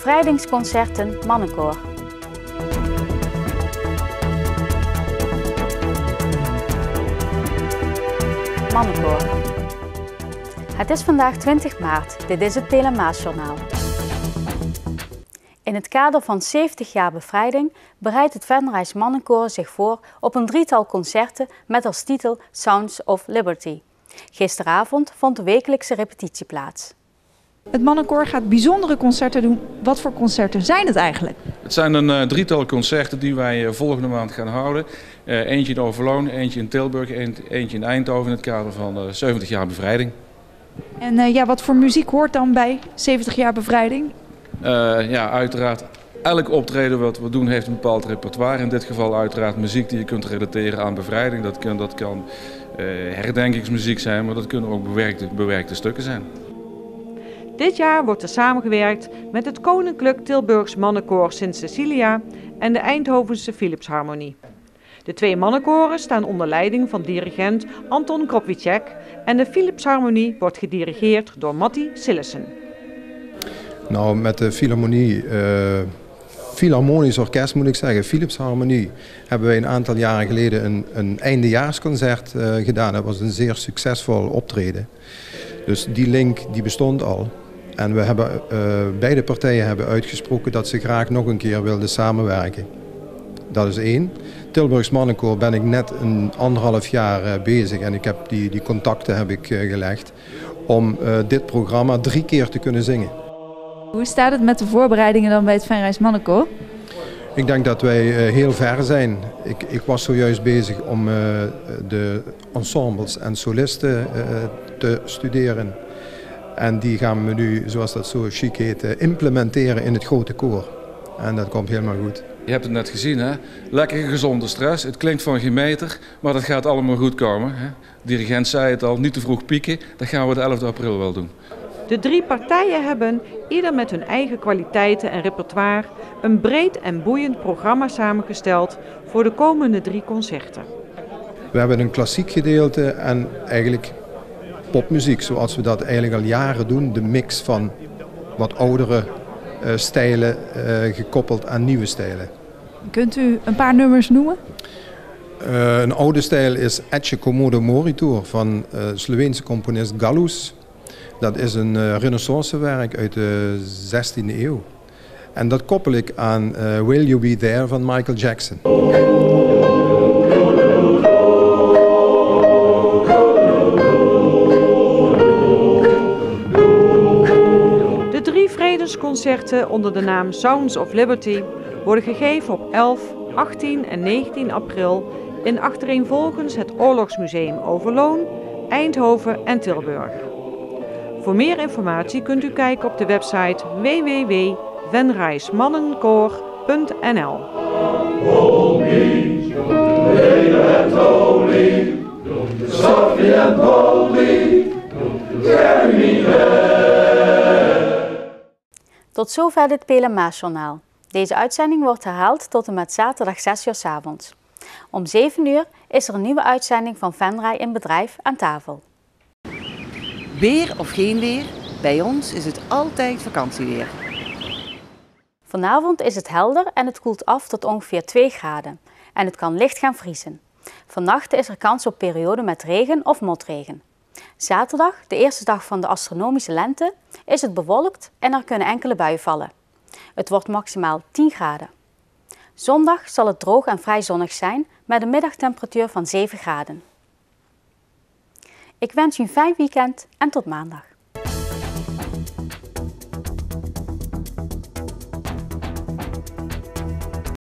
Bevrijdingsconcerten Mannenkoor. Mannenkoor. Het is vandaag 20 maart. Dit is het Pela Maasjournaal. In het kader van 70 jaar bevrijding bereidt het Venrays Mannenkoor zich voor op een drietal concerten met als titel Sounds of Liberty. Gisteravond vond de wekelijkse repetitie plaats. Het Mannenkoor gaat bijzondere concerten doen. Wat voor concerten zijn het eigenlijk? Het zijn een drietal concerten die wij volgende maand gaan houden. Eentje in Overloon, eentje in Tilburg, eentje in Eindhoven in het kader van 70 jaar bevrijding. En wat voor muziek hoort dan bij 70 jaar bevrijding? Uiteraard elk optreden wat we doen heeft een bepaald repertoire. In dit geval uiteraard muziek die je kunt relateren aan bevrijding. Dat kan herdenkingsmuziek zijn, maar dat kunnen ook bewerkte stukken zijn. Dit jaar wordt er samengewerkt met het Koninklijk Tilburgs Mannenkoor Sint Cecilia en de Eindhovense Philipsharmonie. De twee mannenkoren staan onder leiding van dirigent Anton Kropwicek en de Philipsharmonie wordt gedirigeerd door Matti Sillessen. Nou, met de Philharmonisch Orkest moet ik zeggen, Philipsharmonie, hebben wij een aantal jaren geleden een eindejaarsconcert gedaan. Dat was een zeer succesvol optreden. Dus die link die bestond al. En we hebben, beide partijen hebben uitgesproken dat ze graag nog een keer wilden samenwerken. Dat is één. Tilburgs Mannenkoor ben ik net een 1,5 jaar bezig en ik heb die contacten heb ik gelegd om dit programma 3 keer te kunnen zingen. Hoe staat het met de voorbereidingen dan bij het Venrays Mannenkoor? Ik denk dat wij heel ver zijn. Ik was zojuist bezig om de ensembles en solisten te studeren. En die gaan we nu, zoals dat zo chic heet, implementeren in het grote koor. En dat komt helemaal goed. Je hebt het net gezien, hè? Lekker gezonde stress. Het klinkt van geen meter, maar dat gaat allemaal goed komen. Hè? De dirigent zei het al, niet te vroeg pieken. Dat gaan we de 11e april wel doen. De 3 partijen hebben, ieder met hun eigen kwaliteiten en repertoire, een breed en boeiend programma samengesteld voor de komende 3 concerten. We hebben een klassiek gedeelte en eigenlijk popmuziek, zoals we dat eigenlijk al jaren doen. De mix van wat oudere stijlen gekoppeld aan nieuwe stijlen. Kunt u een paar nummers noemen? Een oude stijl is Ecce Commodo Moritur van Sloveense componist Gallus. Dat is een renaissancewerk uit de 16e eeuw. En dat koppel ik aan Will You Be There van Michael Jackson. De 3 vredesconcerten onder de naam Sounds of Liberty worden gegeven op 11, 18 en 19 april in achtereenvolgens het Oorlogsmuseum Overloon, Eindhoven en Tilburg. Voor meer informatie kunt u kijken op de website www.venraysmannenkoor.nl. Tot zover dit Pela Maasjournaal. Deze uitzending wordt herhaald tot en met zaterdag 6 uur 's avonds. Om 7 uur is er een nieuwe uitzending van Venray in bedrijf aan tafel. Weer of geen weer, bij ons is het altijd vakantieweer. Vanavond is het helder en het koelt af tot ongeveer 2 graden. En het kan licht gaan vriezen. Vannacht is er kans op perioden met regen of motregen. Zaterdag, de eerste dag van de astronomische lente, is het bewolkt en er kunnen enkele buien vallen. Het wordt maximaal 10 graden. Zondag zal het droog en vrij zonnig zijn met een middagtemperatuur van 7 graden. Ik wens u een fijn weekend en tot maandag.